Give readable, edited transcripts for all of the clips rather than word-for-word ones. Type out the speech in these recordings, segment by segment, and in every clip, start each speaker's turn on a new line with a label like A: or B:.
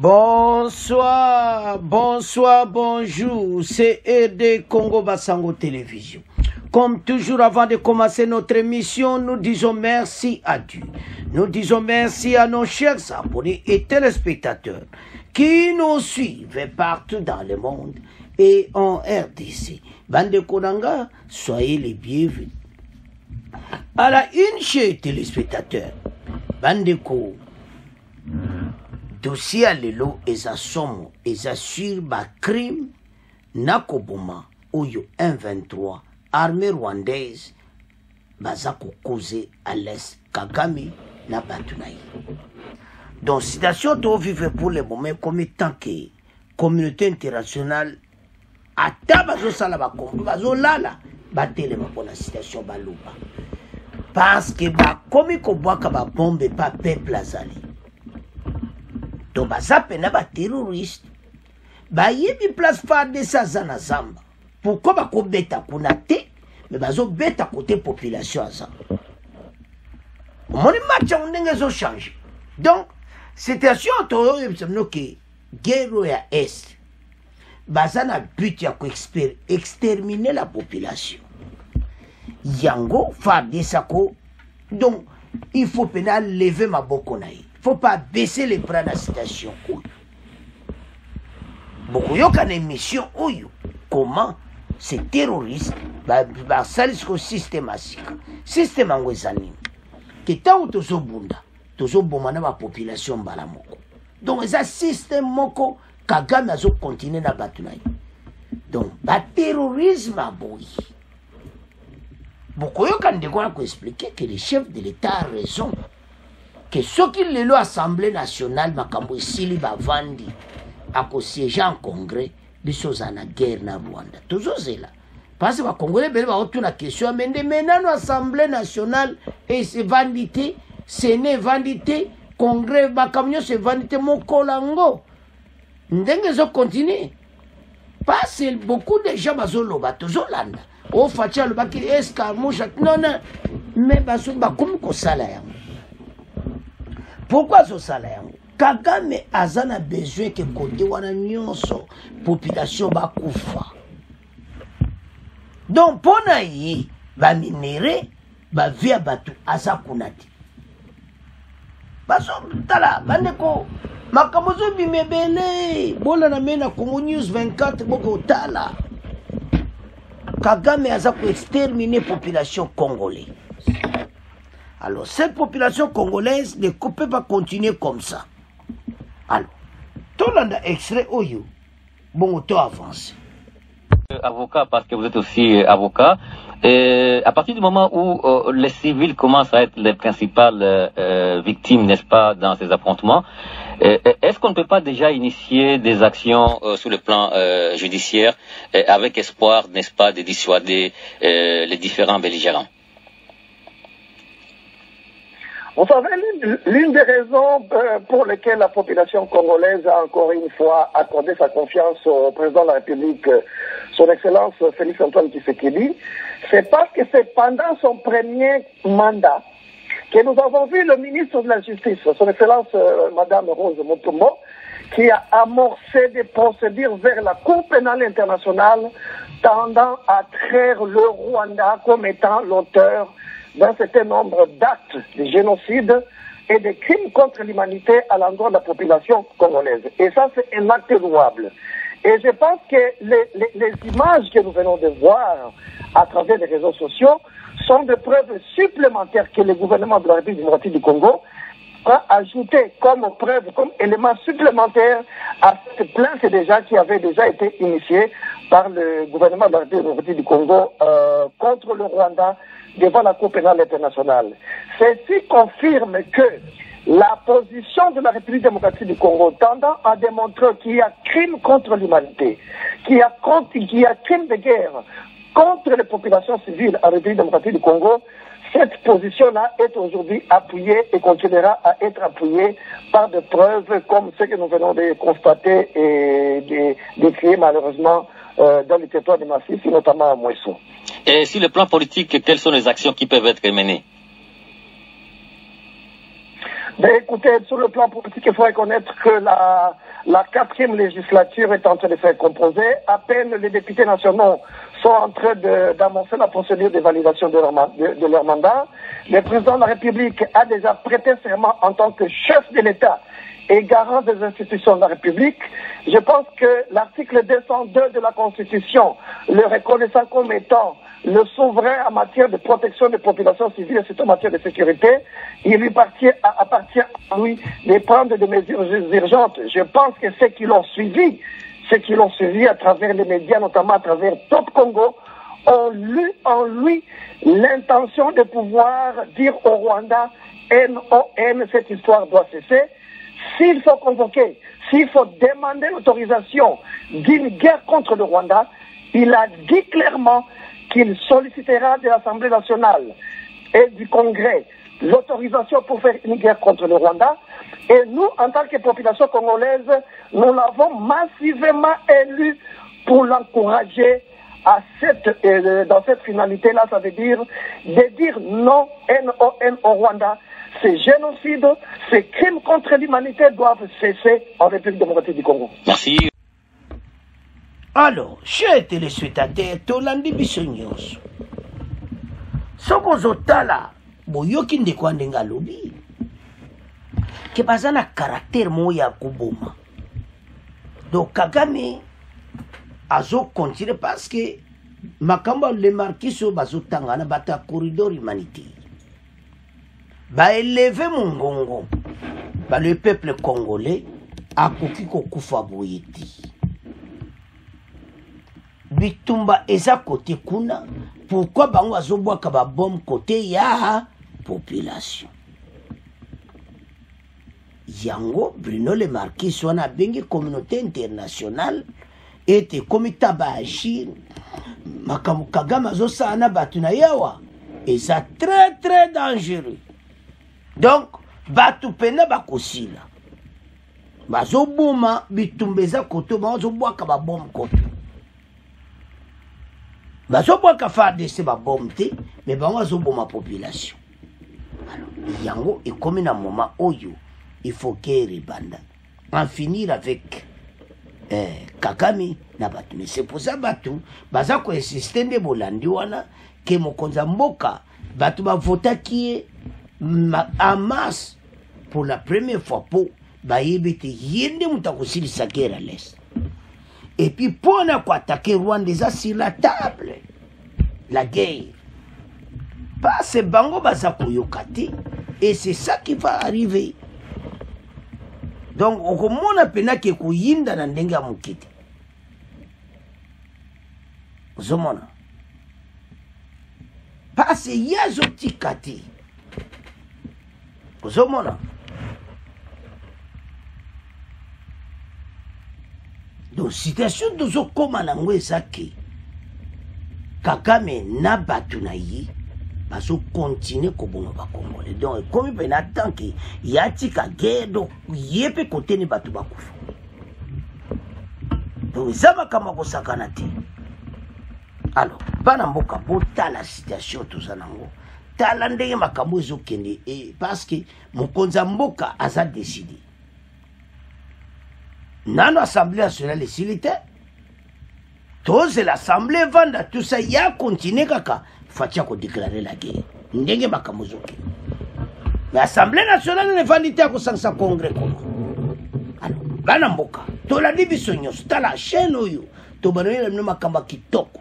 A: Bonsoir, bonsoir, bonjour, c'est ED Congo Basango Télévision. Comme toujours, avant de commencer notre émission, nous disons merci à Dieu. Nous disons merci à nos chers abonnés et téléspectateurs qui nous suivent partout dans le monde et en RDC. Bande Konanga, soyez les bienvenus. À la une, chers téléspectateurs, Bande Ko. Dossier à l'élo eza somo eza sur ba crime nakoboma oyo 123 armée rwandaise baza kokoze à l'est Kagame na Batunaï. Donc situation to vivre pour le moment comme étant que communauté internationale ata bazo sala ba kombo bazo lala batelema pour la situation baluba parce que ba komi ko boaka ba bombe pa peuple azali. Donc, ça pena ba terroriste. Ba yebi place par de sa zana zamba. Pourquoi ba ko beta kunate, mais bazo beta côté population azamba. Moni match on ndenge zo changer. Donc, situation to yebsomno que guerre ya est. Bazana but ya ko exterminer la population. Yango fa de sako. Donc, il faut pena lever ma bokonaï. Il ne faut pas baisser les bras de la situation. Beaucoup y a une émission comment ces terroristes salisent le système asique. Système angwezani. Que tant que tu bunda, tu bomana la population balamoko. Donc ça système moko Kagame a continué na Batunaï. Donc le terrorisme a boui. Beaucoup y a expliquer que le chef de l'État a raison. Que ce qu'il est l'Assemblée nationale, Makambo Sili Bavandi, a siégé en congrès, des choses en guerre na Rwanda. Toujours c'est là. Parce que les Congolais ont une question, mais maintenant l'Assemblée nationale, et c'est vandité, Sénat vandité, congrès, Makambo c'est vandité, mon Kolango. Ndenge zo continue. Parce que beaucoup de gens bazoloba, toujours là. Au Fatia le baki, escarmouche, non, non, mais bakoum ko sala yango. Pourquoi ce salaire? Kagame a besoin que côté wana nyonso population ba kufa. Donc pona yi ba minéré ba via batu asa kunati. Baso tala bandeko makamozo bimebele bola na mena Congo News 24 boko tala. Kagame asa ko exterminer population congolaise. Alors, cette population congolaise ne peut pas continuer comme ça. Alors, tout le monde a extrait au you. Bon, auto avance.
B: Avocat, parce que vous êtes aussi avocat. Et à partir du moment où les civils commencent à être les principales victimes, n'est-ce pas, dans ces affrontements, est-ce qu'on ne peut pas déjà initier des actions sur le plan judiciaire avec espoir, n'est-ce pas, de dissuader les différents belligérants?
C: Vous savez, l'une des raisons pour lesquelles la population congolaise a encore une fois accordé sa confiance au président de la République, son Excellence Félix Antoine Tshisekedi, c'est parce que c'est pendant son premier mandat que nous avons vu le ministre de la Justice, son Excellence Madame Rose Mutombo, qui a amorcé des procédures vers la Cour pénale internationale tendant à traire le Rwanda comme étant l'auteur d'un certain nombre d'actes de génocide et de crimes contre l'humanité à l'endroit de la population congolaise. Et ça, c'est un acte louable. Et je pense que les images que nous venons de voir à travers les réseaux sociaux sont des preuves supplémentaires que le gouvernement de la République démocratique du Congo a ajouté comme preuve, comme élément supplémentaire à cette plainte qui avait déjà été initiée par le gouvernement de la République démocratique du Congo contre le Rwanda devant la Cour pénale internationale. Ceci confirme que la position de la République démocratique du Congo tendant à démontrer qu'il y a crime contre l'humanité, qu'il y a crime de guerre contre les populations civiles en République démocratique du Congo, cette position-là est aujourd'hui appuyée et continuera à être appuyée par des preuves comme ce que nous venons de constater et d'écrire malheureusement dans le territoire de Massif, notamment à Mouessou.
B: Et sur le plan politique, quelles sont les actions qui peuvent être menées?
C: Ben, écoutez, sur le plan politique, il faut reconnaître que la 4e législature est en train de se composer. À peine les députés nationaux sont en train d'annoncer la procédure de validation de leur mandat. Le président de la République a déjà prêté serment en tant que chef de l'État et garant des institutions de la République. Je pense que l'article 202 de la Constitution, le reconnaissant comme étant le souverain en matière de protection des populations civiles et surtout en matière de sécurité, il lui appartient à lui de prendre des mesures urgentes. Je pense que ceux qui l'ont suivi à travers les médias, notamment à travers Top Congo, ont lu en lui l'intention de pouvoir dire au Rwanda, NON, cette histoire doit cesser. S'il faut convoquer, s'il faut demander l'autorisation d'une guerre contre le Rwanda, il a dit clairement qu'il sollicitera de l'Assemblée nationale et du Congrès l'autorisation pour faire une guerre contre le Rwanda. Et nous, en tant que population congolaise, nous l'avons massivement élu pour l'encourager dans cette finalité-là. Ça veut dire de dire non, NON au Rwanda. Ces génocides, ces crimes contre l'humanité doivent cesser en République démocratique du Congo.
B: Merci.
A: Alors, chers téléspectateurs, tolandi biso nyonso. Soko ozotala boyoki ndeko ndenge alobi ke baza na caractère moko ya koboma. Donc Kagame azokontinue parce que makambo le marquis oyo bazotangana bato ya corridor humanitaire baeleve mongongo le peuple congolais akoki kokufa boye te. Bitumba eza côté kuna, pourquoi bango azobwaka ba bombe côté ya population. Yango Bruno Le Marquis wana bengi communauté internationale ete komita ba agir makambo Kagame azosala na batu na yawa eza très très dangereux. Donc batu pena bakosila bazoboma bitumba eza côté bazobwaka ba bombe côté. Bazobwaka FARDC ba bombe te, mais bango azoboma population. Alors, yango est comme un moment oyo il faut qu'il banda en finir avec Kagame na batu. Mais c'est pour ça batu baza ko insister nde bolandi wana ke mokonza mboka batu ba vota qui en masse pour la première fois pour baïbete yende mutakosilisa guerre à l'est. Et puis pour quoi attaquer Rwanda déjà sur la table la guerre. Pas ce bango bazako yokati et c'est ça qui va arriver. Donc okomona pena ke kuyinda na ndenge ya mukiti. Zomona. Pas ce yazo tikati. Zomona. Donc situation de zo koma na ngwe saki Kagame na batu na yi baso continuer ko bonga ba Congolais. Donc comme il peut attendre que yati ka guerre donc yepe côté ni batu bakufa. Donc zama kama ko sakana te. Alors bana mboka bota la situation tout ça nango. Tala ndenge makambo ezokende parce que mokonza mboka aza décidé. Nano Assemblée nationale silite tous l'Assemblée vanda tout ça ya continuer kaka fatia ko déclarer la guerre ndenge makambo zoke. Mais Assemblée nationale ne vandite ko sangsa congrès comme. Alors bana mboka to la division nyos ta la chaîne oyo to banoye na makamba kitoko.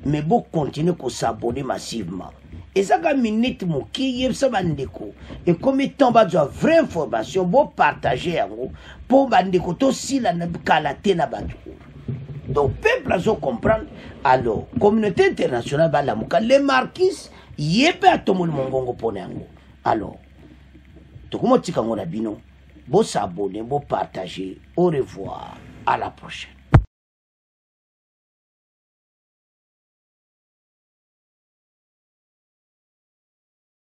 A: Mais bon continuer ko s'abonner massivement. Et ça quand minute moki yebsa bandeko et comme étant bazwa vraie information bon partager en gros pour bandeko to si la kalate na batu. Donc peuple a comprendre alors communauté internationale ba la muka les marquis yepe atomul mongongo pone yango. Alors to komo tika ngona bino bo s'abonner bo partager au revoir à la prochaine.